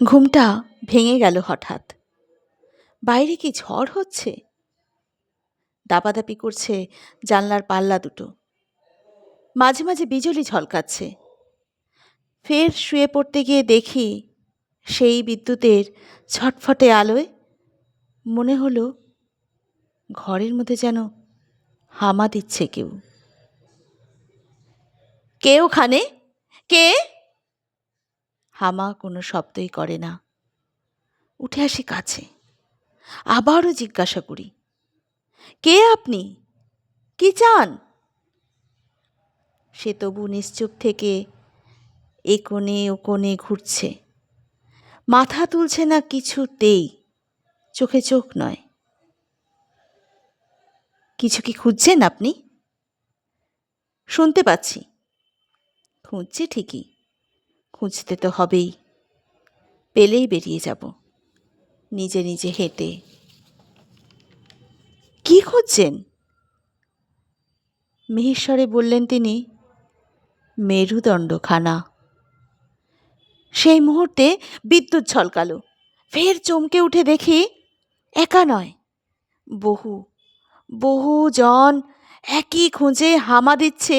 ঘুমটা ভেঙে গেল হঠাৎ। বাইরে কি ঝড় হচ্ছে? দাপাদাপি করছে জানলার পাল্লা দুটো। মাঝে মাঝে বিজলি ঝলকাচ্ছে। ফের শুয়ে পড়তে গিয়ে দেখি সেই বিদ্যুতের ছটফটে আলোয় মনে হলো ঘরের মধ্যে যেন হামা দিচ্ছে কেউ। কে ওখানে? কে? হামা কোনো শব্দই করে না। উঠে আসি কাছে, আবারও জিজ্ঞাসা করি, কে আপনি? কি চান? সে তবু নিশ্চুপ থেকে এ কোণে ও কোণে ঘুরছে, মাথা তুলছে না কিছুতেই, চোখে চোখ নয়। কিছু কি খুঁজছেন আপনি? শুনতে পাচ্ছি। খুঁজছি ঠিকই, খুঁজতে তো হবেই, পেলেই বেরিয়ে যাব নিজে নিজে হেঁটে। কি খুঁজছেন? মিহিস্বরে বললেন তিনি, মেরুদণ্ডখানা। সেই মুহূর্তে বিদ্যুৎ ঝলকালো। ফের চমকে উঠে দেখি একা নয়, বহু বহু জন একই খুঁজে হামা দিচ্ছে।